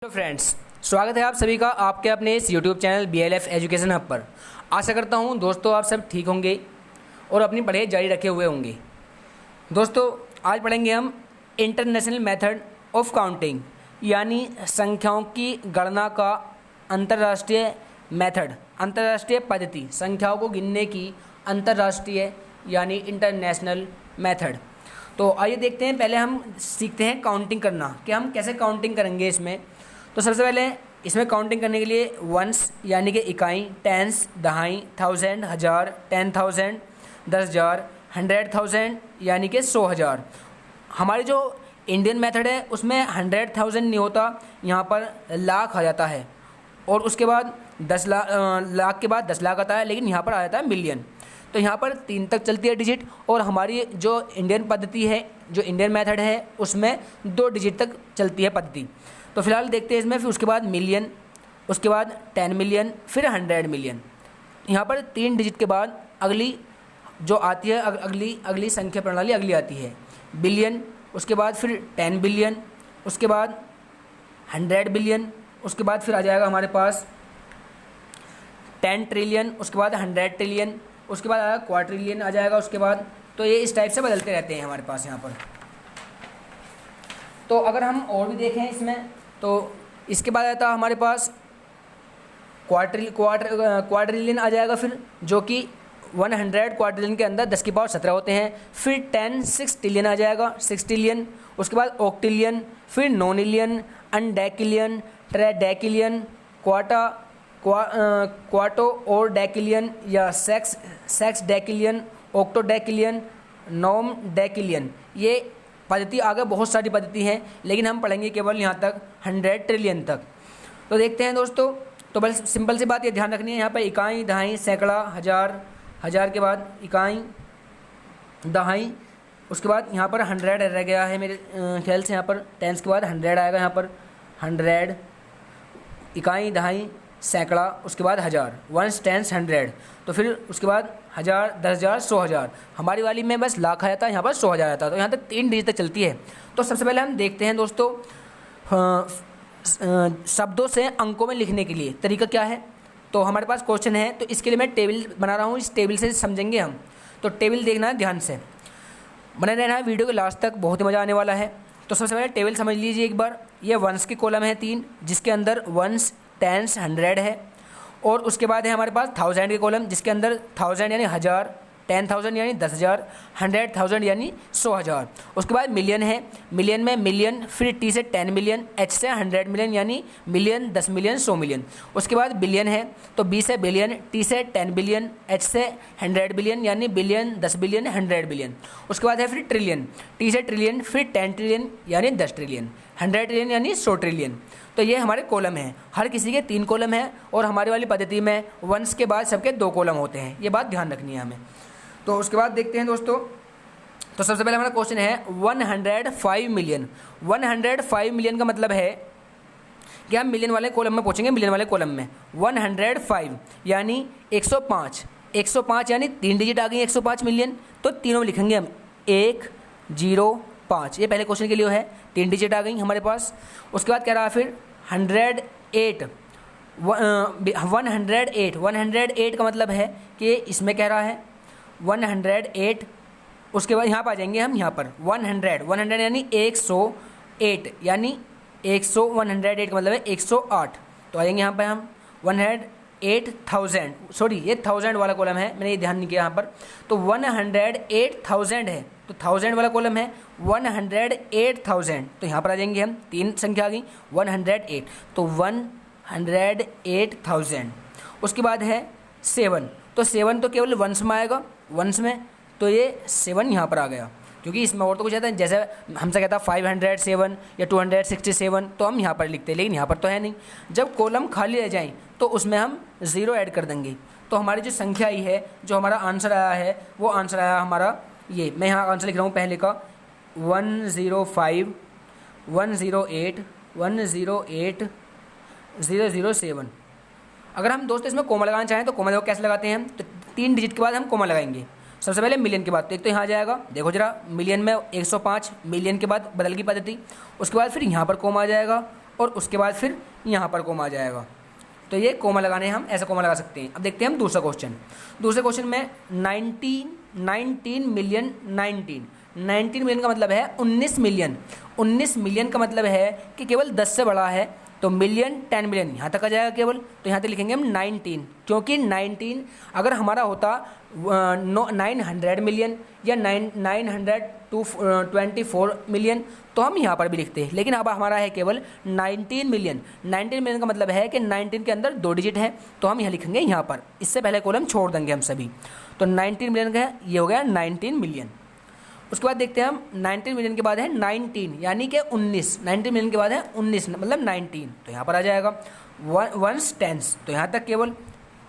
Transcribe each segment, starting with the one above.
Hello friends, स्वागत है आप सभी का आपके अपने इस YouTube channel BLF education hub पर। आशा करता हूं दोस्तों आप सब ठीक होंगे और अपनी पढ़ाई जारी रखे हुए होंगे। दोस्तों आज पढ़ेंगे हम इंटरनेशनल मेथड ऑफ काउंटिंग, यानी संख्याओं की गणना का अंतर्राष्ट्रीय मेथड, अंतर्राष्ट्रीय पद्धति, संख्याओं को गिनने की अंतर्राष्ट्रीय यानी इंटरनेशनल मेथड। तो आइए देखते हैं, पहले हम सीखते हैं काउंटिंग करना कि हम कैसे काउंटिंग करेंगे इसमें। तो सबसे पहले इसमें काउंटिंग करने के लिए वंस यानी कि इकाई, टेंस दहाई, थाउजेंड हज़ार, 10,000 10,000, 100,000 यानी कि 100,000। हमारी जो इंडियन मेथड है उसमें 100,000 नहीं होता, यहाँ पर लाख आ जाता है और उसके बाद 10 लाख के बाद 10 लाख आता है, लेकिन यहाँ पर आ जाता है मिलियन। तो यहाँ पर 3 तक चलती है डिजिट, और हमारी जो इंडियन पद्धति है, जो इंडियन मेथड है, उसमें 2 डिजिट तक चलती है पद्धति। तो फिलहाल देखते हैं इसमें। फिर उसके बाद मिलियन, उसके बाद 10 मिलियन, फिर 100 मिलियन। यहाँ पर 3 डिजिट के बाद अगली जो आती है, अगली संख्या प्रणाली अगली आती है बिलियन, उसके बाद फिर 10 बिलियन, उसके बाद 100 बिलियन, उसके बाद फिर आ जाएगा हमारे पास 10 ट्रिलियन, उसके बाद 100 ट्रिलियन, उसके बाद आएगा क्वार्ट्रिलियन आ जाएगा उसके बाद। तो ये इस टाइप से बदलते रहते हैं हमारे पास यहाँ पर। तो अगर हम और भी देखें इसमें, तो इसके बाद आता है हमारे पास क्वार्ट्रिलियन आ जाएगा फिर, जो कि 100 क्वार्ट्रिलियन के अंदर 10 की पावर 17 होते हैं। फिर 10 6 ट्रिलियन आ जाएगा, 6 ट्रिलियन, उसके बाद ऑक्टिलियन, फिर नोनिलियन, अनडेकिलियन, ट्रेडेकिलियन, क्वाटो और डेकिलियन या सेक्स डेकिलियन, ऑक्टोडेकिलियन, नॉम डेकिलियन। ये पद्धति आगे बहुत सारी पद्धति हैं, लेकिन हम पढ़ेंगे केवल यहाँ तक 100 ट्रिलियन तक। तो देखते हैं दोस्तों। तो बस सिंपल सी बात ये ध्यान रखनी है, यहाँ पर इकाई, दहाई, सैकड़ा, हज़ार, हज़ार के बाद इकाई, दहाई, उसके बाद यहाँ पर 100 रह गया है मेरे ख्याल से। यहाँ पर टेंस के बाद 100 आएगा, यहाँ पर 100 इकाई, दहाई, सैकड़ा, उसके बाद हज़ार, वंस, टेंस, 100। तो फिर उसके बाद 1000, 10,000, 100,000। हमारी वाली में बस लाख आया था, यहाँ पर 100,000 आया था। तो यहाँ तक 3 डिजिट तक चलती है। तो सबसे पहले हम देखते हैं दोस्तों शब्दों से अंकों में लिखने के लिए तरीका क्या है। तो हमारे पास क्वेश्चन है, तो इसके लिए मैं टेबल बना रहा हूँ, इस टेबल से समझेंगे हम। तो टेबल देखना है ध्यान से, बने रहना है वीडियो के लास्ट तक, बहुत ही मज़ा आने वाला है। तो सबसे पहले टेबल समझ लीजिए एक बार। ये वंस के कॉलम है 3, जिसके अंदर वंस, टेंस, 100 है, और उसके बाद है हमारे पास 1000 के कॉलम, जिसके अंदर 1000 यानी 1000, 10,000 यानी 10,000, 100,000 यानी 100,000। उसके बाद मिलियन है, मिलियन में मिलियन, फिर T से 10 मिलियन, H से 100 मिलियन यानी मिलियन, 10 मिलियन, 100 मिलियन। उसके बाद बिलियन है, तो B से बिलियन, T से 10 बिलियन, H से 100 बिलियन यानी बिलियन, 10 बिलियन, 100 बिलियन। उसके बाद है फिर ट्रिलियन, T से ट्रिलियन, फिर 10 ट्रिलियन यानी 10 ट्रिलियन, 100 ट्रिलियन यानी 100 ट्रिलियन। तो ये हमारे कॉलम हैं, हर किसी के 3 कॉलम हैं, और हमारी वाली पद्धति में वंस के बाद सबके 2 कॉलम होते हैं। ये बात ध्यान रखनी है हमें। तो उसके बाद देखते हैं दोस्तों। तो सबसे पहले हमारा क्वेश्चन है 105 मिलियन। 105 मिलियन का मतलब है कि हम मिलियन वाले कॉलम में पूछेंगे, मिलियन वाले कॉलम में 105 यानी 105, 105 यानी 3 डिजिट आ गई 105 मिलियन। तो तीनों में लिखेंगे हम 105, ये पहले क्वेश्चन के लिए है, 3 डिजिट आ गई हमारे पास। उसके बाद कह रहा है फिर 108, 108 का मतलब है कि इसमें कह रहा है 108। उसके बाद यहाँ पर आ जाएंगे हम, यहाँ पर 100 यानी 108 यानी 108 का मतलब है 108। तो आ जाएंगे यहाँ पर हम 108,000, सॉरी ये 1000 वाला कॉलम है, मैंने ये ध्यान नहीं किया यहाँ पर। तो 108,000 है, तो 1000 वाला कॉलम है 108,000। तो यहाँ पर आ जाएंगे हम, 3 संख्या आ गई 108, तो 108,000। उसके बाद है 7, तो 7 तो केवल वंस में आएगा, वंस में, तो ये 7 यहाँ पर आ गया, क्योंकि इसमें और तो कुछ आता है, जैसे हमसे कहता 507 या 267, तो हम यहाँ पर लिखते हैं, लेकिन यहाँ पर तो है नहीं। जब कॉलम खाली रह जाए तो उसमें हम 0 ऐड कर देंगे। तो हमारी जो संख्या आई है, जो हमारा आंसर आया है, वो आंसर आया हमारा ये, मैं यहाँ आंसर लिख रहा हूँ पहले का 105 108 108 007। अगर हम दोस्तों इसमें कोमा लगाना चाहें तो कोमा देखो कैसे लगाते हैं हम। तो 3 डिजिट के बाद हम कोमा लगाएंगे। सबसे पहले मिलियन के बाद, तो एक तो यहाँ जाएगा, देखो जरा, मिलियन में 105, मिलियन के बाद बदल की पद्धति। उसके बाद फिर यहाँ पर कोमा आ जाएगा, और उसके बाद फिर यहाँ पर कोमा आ जाएगा। तो ये कोमा लगाने हम ऐसा कोमा लगा सकते हैं। अब देखते हैं हम दूसरा क्वेश्चन। दूसरे क्वेश्चन में 19 मिलियन 19 मिलियन का मतलब है 19 मिलियन। 19 मिलियन का मतलब है कि केवल 10 से बड़ा है, तो मिलियन 10 मिलियन यहाँ तक आ जाएगा केवल। तो यहाँ तक लिखेंगे हम 19, क्योंकि 19 अगर हमारा होता 900 मिलियन या 924 मिलियन तो हम यहाँ पर भी लिखते हैं, लेकिन अब हमारा है केवल 19 मिलियन। 19 मिलियन का मतलब है कि 19 के अंदर 2 डिजिट है, तो हम यहाँ लिखेंगे यहाँ पर, इससे पहले कॉलम छोड़ देंगे हम सभी। तो 19 मिलियन का ये हो गया 19 मिलियन। उसके बाद देखते हैं हम 19 मिलियन के बाद है 19 यानी कि 19। 19 मिलियन के बाद है 19 मतलब 19, तो यहाँ पर आ जाएगा 1 टेंस, तो यहाँ तक केवल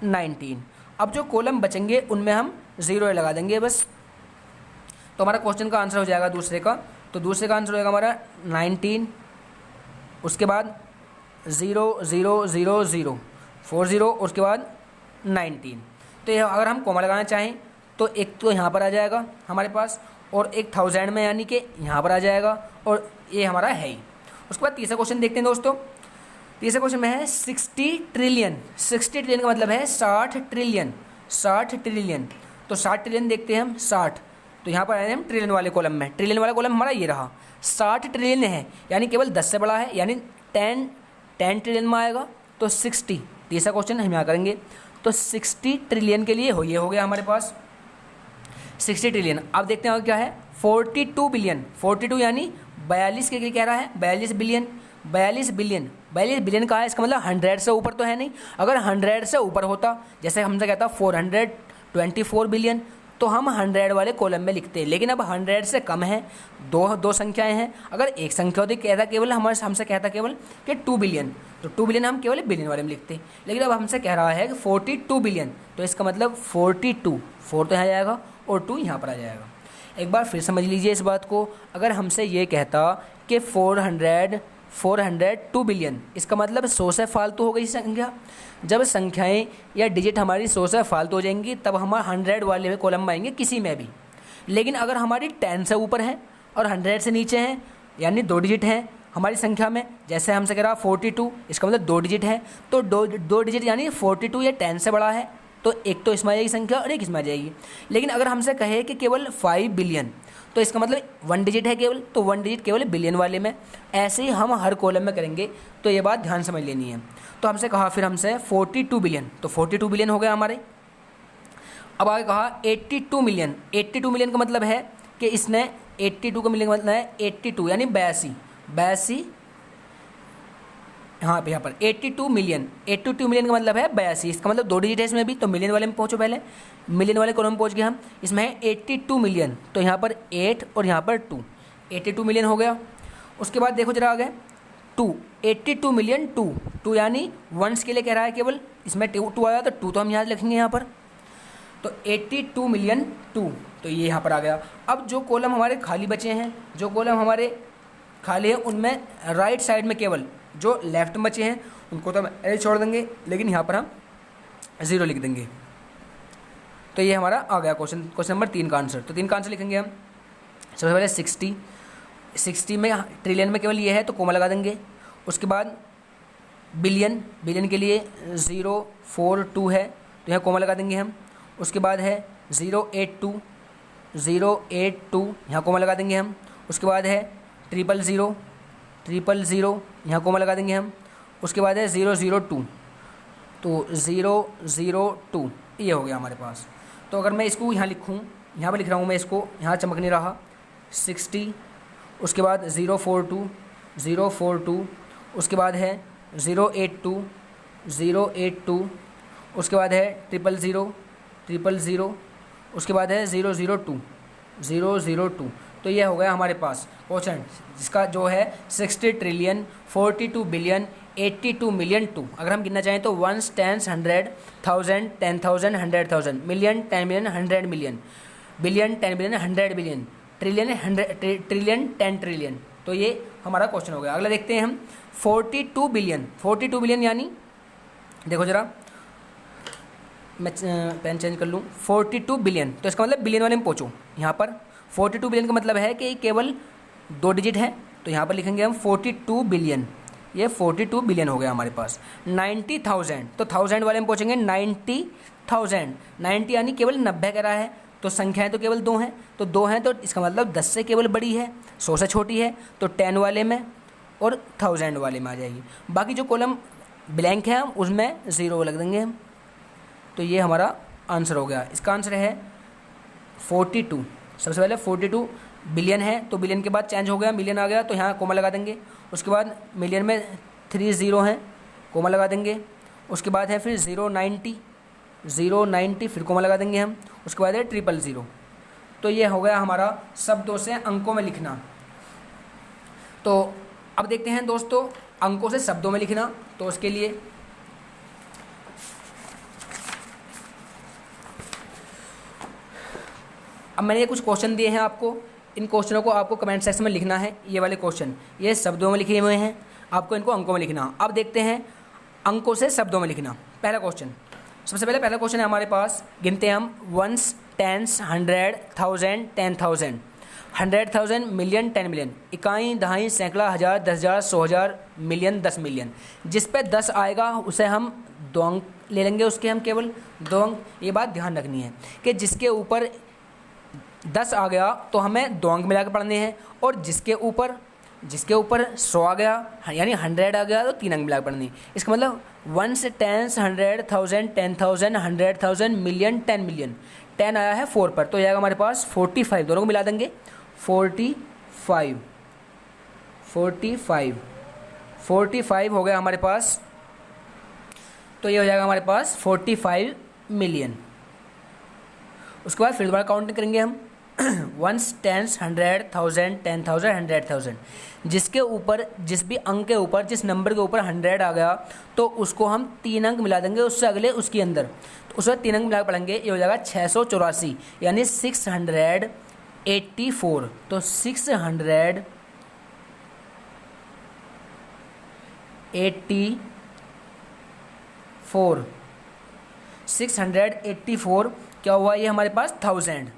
19। अब जो कॉलम बचेंगे उनमें हम 0 लगा देंगे बस। तो हमारा क्वेश्चन का आंसर हो जाएगा दूसरे का। तो दूसरे का आंसर होगा हमारा 19, उसके बाद 0 0 0 0 40, उसके बाद 19। तो ये अगर हम कॉमा लगाना चाहें तो एक तो यहाँ पर आ जाएगा हमारे पास, और एक 1000 में यानी कि यहाँ पर आ जाएगा, और ये हमारा है ही। उसके बाद तीसरा क्वेश्चन देखते हैं दोस्तों। तीसरे क्वेश्चन में है 60 ट्रिलियन। 60 ट्रिलियन का मतलब है 60 ट्रिलियन। 60 ट्रिलियन, तो 60 ट्रिलियन देखते हैं हम 60। तो यहाँ पर आए हम ट्रिलियन वाले कॉलम में। ट्रिलियन वाला कॉलम हमारा ये रहा, 60 ट्रिलियन है यानी केवल 10 से बड़ा है, यानी 10 ट्रिलियन में आएगा, तो 60। तीसरा क्वेश्चन हम यहाँ करेंगे। तो 60 ट्रिलियन के लिए ये हो गया हमारे पास 60 ट्रिलियन। अब देखते हैं क्या है 42 बिलियन। 42 यानी 42 के लिए कह रहा है 42 बिलियन। 42 बिलियन, 42 बिलियन का है, इसका मतलब 100 से ऊपर तो है नहीं। अगर 100 से ऊपर होता, जैसे हमसे कहता 424 बिलियन, तो हम 100 वाले कॉलम में लिखते हैं। लेकिन अब 100 से कम है, दो संख्याएं हैं। अगर एक संख्या होती कहता केवल हमसे कहता केवल कि 2 बिलियन, तो 2 बिलियन हम केवल बिलियन वाले में लिखते हैं। लेकिन अब हमसे कह रहा है कि 42 बिलियन, तो इसका मतलब 42, 4 तो यहाँ जाएगा और 2 यहाँ पर आ जाएगा। एक बार फिर समझ लीजिए इस बात को। अगर हमसे ये कहता कि 402 बिलियन, इसका मतलब 100 से फालतू हो गई संख्या। जब संख्याएं या डिजिट हमारी 100 से फालतू हो जाएंगी तब हम 100 वाले में कॉलम में आएंगे किसी में भी। लेकिन अगर हमारी 10 से ऊपर है और 100 से नीचे हैं, यानी 2 डिजिट हैं हमारी संख्या में, जैसे हमसे कह रहा 42, इसका मतलब 2 डिजिट है, तो दो डिजिट यानी 42 या 10 से बड़ा है, तो एक तो इसमें आ जाएगी संख्या और एक इसमें आ जाएगी। लेकिन अगर हमसे कहे कि केवल 5 बिलियन, तो इसका मतलब 1 डिजिट है केवल, तो 1 डिजिट केवल बिलियन वाले में। ऐसे ही हम हर कॉलम में करेंगे, तो ये बात ध्यान समझ लेनी है। तो हमसे कहा फिर हमसे 42 बिलियन, तो 42 बिलियन हो गया हमारे। अब आगे कहा 82 मिलियन। 82 मिलियन का मतलब है कि इसने 82 का मिलियन का मतलब है 82 यानी 82 हाँ यहाँ पर 82 मिलियन। 82 मिलियन का मतलब है 82, इसका मतलब 2 डिजिट है इसमें भी, तो मिलियन वाले में पहुँचो पहले। मिलियन वाले कॉलम में पहुँच गए हम। इसमें है 82 मिलियन, तो यहाँ पर 8 और यहाँ पर 2, 82 मिलियन हो गया। उसके बाद देखो जरा आगे 2, 82 मिलियन 2 यानी वंस के लिए कह रहा है केवल, इसमें 2 आया तो 2 तो हम यहाँ लिखेंगे यहाँ पर। तो 82 मिलियन 2, तो ये यहाँ पर आ गया। अब जो कॉलम हमारे खाली बचे हैं, जो कॉलम हमारे खाली हैं, उनमें राइट साइड में केवल जो लेफ्ट में बचे हैं उनको तो हम ए छोड़ देंगे, लेकिन यहाँ पर हम 0 लिख देंगे। तो ये हमारा आ गया क्वेश्चन नंबर 3 का आंसर। तो 3 का आंसर लिखेंगे हम। सबसे पहले 60 में ट्रिलियन में केवल ये है तो कोमा लगा देंगे। उसके बाद बिलियन के लिए 042 है, तो यहाँ कोमा लगा देंगे हम। उसके बाद है 082 यहाँ कोमा लगा देंगे हम। उसके बाद है 000 यहाँ कोमा लगा देंगे हम। उसके बाद है 002, तो 002 ये हो गया हमारे पास। तो अगर मैं इसको यहाँ लिखूँ, यहाँ पर लिख रहा हूँ मैं इसको, यहाँ चमक नहीं रहा 60, उसके बाद 042, उसके बाद है 082, उसके बाद है 000, उसके बाद है 002। तो ये हो गया हमारे पास क्वेश्चन, जिसका जो है 60 ट्रिलियन 42 बिलियन 82 मिलियन 2। अगर हम गिनना चाहें तो 1 10 100 1000 10,000 100,000 million 10 million 100 million billion 10 billion 100 billion trillion 10 trillion. तो ये हमारा क्वेश्चन हो गया। अगला देखते हैं हम 42 बिलियन यानी देखो जरा, मैं पेन चेंज कर लूँ। 42 बिलियन, तो इसका मतलब बिलियन वाले में पहुँचो। यहाँ पर 42 बिलियन का मतलब है कि केवल 2 डिजिट है, तो यहाँ पर लिखेंगे हम 42 बिलियन। ये 42 बिलियन हो गया हमारे पास। 90,000, तो 1000 वाले में पूछेंगे 90,000, 90 यानी केवल 90 कह रहा है, तो संख्याएं तो केवल 2 हैं, तो 2 हैं तो इसका मतलब 10 से केवल बड़ी है, 100 से छोटी है, तो 10 वाले में और 1000 वाले में आ जाएगी। बाकी जो कॉलम ब्लैंक है हम उसमें 0 लग देंगे हम। तो ये हमारा आंसर हो गया। इसका आंसर है 42। सबसे पहले 42 बिलियन है, तो बिलियन के बाद चेंज हो गया, मिलियन आ गया, तो यहाँ कोमा लगा देंगे। उसके बाद मिलियन में 3 0 हैं, कोमा लगा देंगे। उसके बाद है फिर 090 फिर कोमा लगा देंगे हम। उसके बाद है 000। तो ये हो गया हमारा शब्दों से अंकों में लिखना। तो अब देखते हैं दोस्तों अंकों से शब्दों में लिखना। तो उसके लिए अब मैंने ये कुछ क्वेश्चन दिए हैं आपको, इन क्वेश्चनों को आपको कमेंट सेक्शन में लिखना है। ये वाले क्वेश्चन ये शब्दों में लिखे हुए हैं, आपको इनको अंकों में लिखना। अब देखते हैं अंकों से शब्दों में लिखना। पहला क्वेश्चन, सबसे पहले पहला क्वेश्चन है हमारे पास, गिनते हैं हम 1s, 10s, 100, 1000, 10,000, 100,000, मिलियन, 10 मिलियन, इकाई, दहाई, सैकड़ा, हज़ार, 10,000, 100,000, मिलियन, 10 मिलियन। जिस पे 10 आएगा उसे हम 2 अंक ले लेंगे, उसके हम केवल 2 अंक। ये बात ध्यान रखनी है कि जिसके ऊपर 10 आ गया तो हमें 2 अंक मिला के पढ़ने हैं, और जिसके ऊपर 100 आ गया यानी 100 आ गया तो 3 अंक मिला के पढ़ने हैं। इसका मतलब 1s, 10s, 100, 1000, 10,000, 100,000, मिलियन, 10 मिलियन। 10 आया है 4 पर, तो यह आएगा हमारे पास 45। दोनों को मिला देंगे 45 हो गया हमारे पास। तो ये हो जाएगा हमारे पास 45 मिलियन। उसके बाद फिर दोबारा काउंटिंग करेंगे हम 1s, 10s, 100, 1000, 10,000, 100,000। जिसके ऊपर जिस भी अंक के ऊपर जिस नंबर के ऊपर 100 आ गया तो उसको हम 3 अंक मिला देंगे, उससे अगले उसके अंदर, तो उसमें 3 अंक मिला पढ़ेंगे। ये हो जाएगा 684 यानी 684। तो 684 684 क्या हुआ, ये हमारे पास 1000।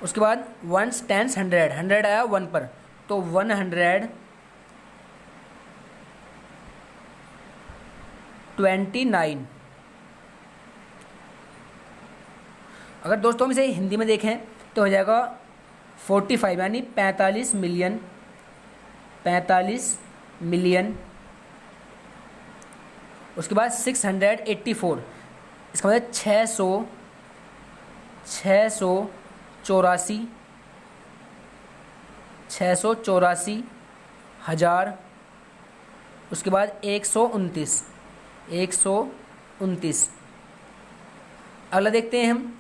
उसके बाद 1s, 10s, 100, 100 आया 1 पर, तो 129। अगर दोस्तों हम इसे हिंदी में देखें तो हो जाएगा 45 यानी 45 मिलियन, 45 मिलियन। उसके बाद 684, इसका मतलब 684 हज़ार। उसके बाद 129। अगला देखते हैं हम।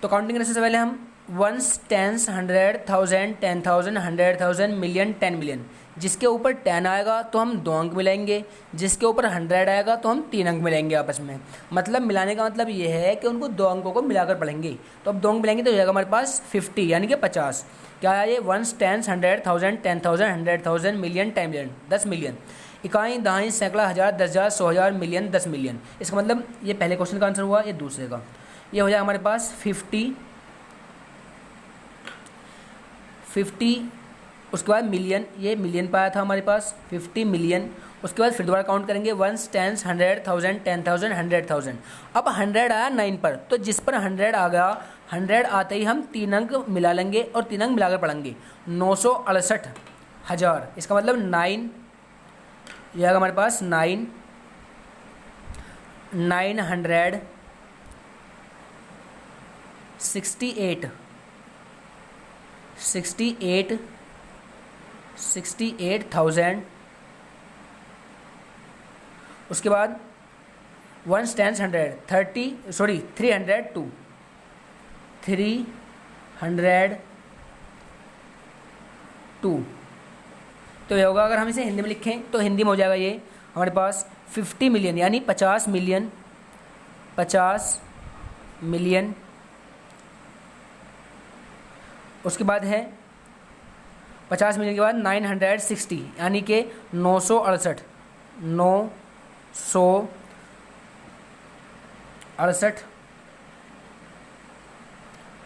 तो काउंटिंग करने से पहले हम 1s, 10s, 100, 1000, 10,000, 100,000, मिलियन, 10 मिलियन। जिसके ऊपर 10 आएगा तो हम 2 अंक मिलाएंगे, जिसके ऊपर 100 आएगा तो हम 3 अंक मिलाएंगे आपस में। मतलब मिलाने का मतलब ये है कि उनको 2 अंकों को मिलाकर पढ़ेंगे। तो अब 2 अंक मिलाएंगे तो हो जाएगा हमारे पास 50 यानी कि 50। क्या है ये 1s, 10s, 100, 1000, 10,000, 100,000, million, 10 million, 10 million, इकाई, दहाई, सैकड़ा, हज़ार, 10,000, 100,000, मिलियन, 10 मिलियन। इसका मतलब ये पहले क्वेश्चन का आंसर हुआ, ये दूसरे का। ये हो जाएगा हमारे पास 50। उसके बाद मिलियन, ये मिलियन पाया था हमारे पास 50 मिलियन। उसके बाद फिर दोबारा काउंट करेंगे 1s, 10s, 100, 1000, 10,000, 100,000। अब 100 आया 9 पर, तो जिस पर 100 आ गया 100 आते ही हम 3 अंक मिला लेंगे और 3 अंक मिलाकर पढ़ेंगे 968 हज़ार। इसका मतलब 9, यह आएगा हमारे पास 68,000। उसके बाद 1s, 10s, 100, 302। तो ये होगा, अगर हम इसे हिंदी में लिखें तो हिंदी में हो जाएगा ये हमारे पास 50 मिलियन यानी 50 मिलियन, 50 मिलियन। उसके बाद है 50 मिलियन के बाद 960 यानी कि 968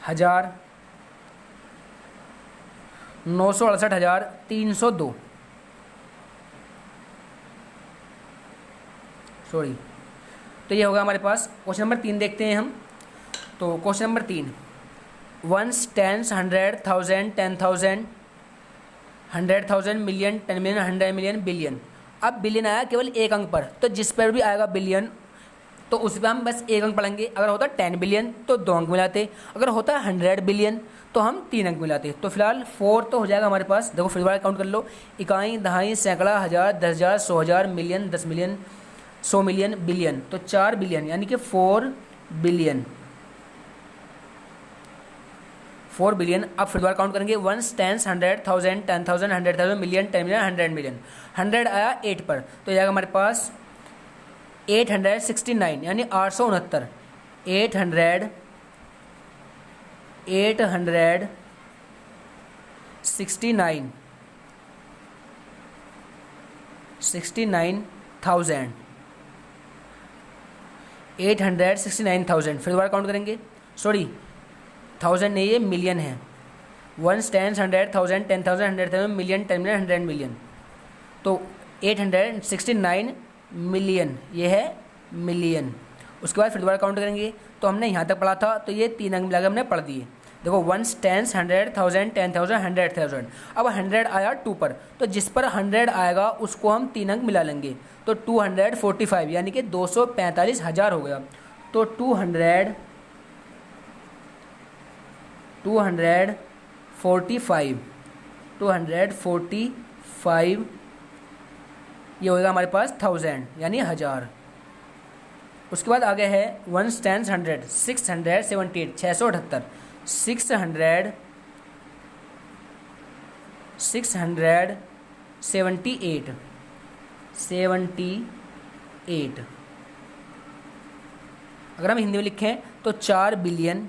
हज़ार। 968,302 सॉरी। तो ये होगा हमारे पास। क्वेश्चन नंबर 3 देखते हैं हम। तो question number 3, ones, tens, 100,000, 10,000, 100,000, million, 10 million, 100 million, billion. अब बिलियन आया केवल एक अंक पर, तो जिस पर भी आएगा बिलियन तो उस पर हम बस एक अंक पढ़ेंगे। अगर होता 10 बिलियन तो 2 अंक मिलाते, अगर होता 100 बिलियन तो हम 3 अंक मिलाते। तो फिलहाल 4 तो हो जाएगा हमारे पास। देखो फिर दोबारा काउंट कर लो, इकाई, दहाई, सैकड़ा, हज़ार, 10,000, 100,000, मिलियन, 10 मिलियन, 100 मिलियन, बिलियन। तो 4 बिलियन यानी कि 4 बिलियन, 4 बिलियन। अब फिर दोबारा काउंट करेंगे, ones, tens, 100,000, 10,000, 100,000, million, 10 million, 100 million. 100 आया 8 पर तो जाएगा हमारे पास 869 यानी 869। 869 69,000, 869,000। फिर दोबारा काउंट करेंगे, सॉरी 1000 नहीं, ये मिलियन है। Ones, tens, 100,000, 10,000, 100,000, million, 10 million, 100 million. तो 869 मिलियन, ये है मिलियन। उसके बाद फिर दोबारा काउंट करेंगे तो हमने यहाँ तक पढ़ा था, तो ये 3 अंक मिला के हमने पढ़ दिए। देखो वंस, टेंस, 100,000, 10,000, 100,000। अब 100 आया 2 पर, तो जिस पर 100 आएगा उसको हम 3 अंक मिला लेंगे। तो 245 यानी कि 245,000 हो गया। तो 245 ये होगा हमारे पास 1000 यानी 1000। उसके बाद आगे है वंस, टेंस, 100, 678, 678, 678, 78। अगर हम हिंदी में लिखें तो 4 बिलियन,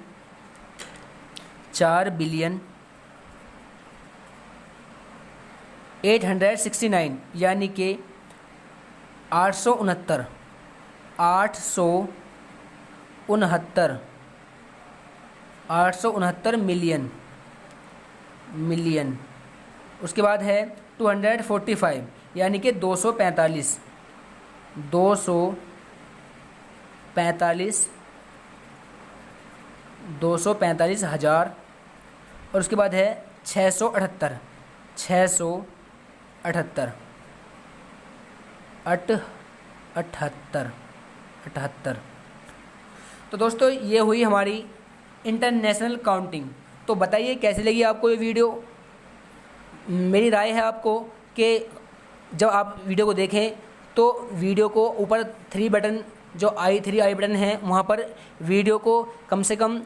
869 यानी कि 869, 869 मिलियन। उसके बाद है 245 यानी कि 245 हज़ार। और उसके बाद है 678, 78। तो दोस्तों ये हुई हमारी इंटरनेशनल काउंटिंग। तो बताइए कैसी लगी आपको ये वीडियो। मेरी राय है आपको कि जब आप वीडियो को देखें तो वीडियो को ऊपर 3 बटन जो i3 आई बटन है वहाँ पर वीडियो को कम से कम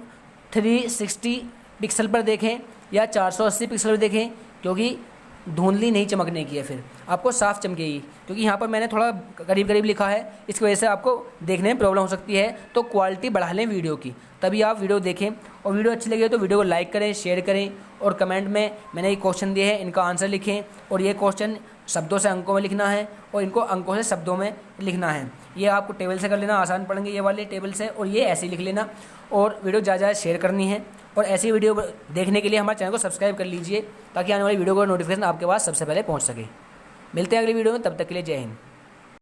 360 पिक्सल पर देखें या 480 पिक्सल पर देखें, क्योंकि धुंधली नहीं चमकने की है, फिर आपको साफ चमकेगी। क्योंकि यहाँ पर मैंने थोड़ा करीब करीब लिखा है, इसकी वजह से आपको देखने में प्रॉब्लम हो सकती है। तो क्वालिटी बढ़ा लें वीडियो की, तभी आप वीडियो देखें। और वीडियो अच्छी लगे तो वीडियो को लाइक करें, शेयर करें और कमेंट में मैंने ये क्वेश्चन दिए हैं इनका आंसर लिखें। और ये क्वेश्चन शब्दों से अंकों में लिखना है और इनको अंकों से शब्दों में लिखना है। ये आपको टेबल से कर लेना, आसान पड़ेंगे ये वाले टेबल से, और ये ऐसे ही लिख लेना। और वीडियो ज़्यादा ज़्यादा शेयर करनी है। और ऐसी वीडियो देखने के लिए हमारे चैनल को सब्सक्राइब कर लीजिए, ताकि आने वाली वीडियो का नोटिफिकेशन आपके पास सबसे पहले पहुंच सके। मिलते हैं अगली वीडियो में, तब तक के लिए जय हिंद।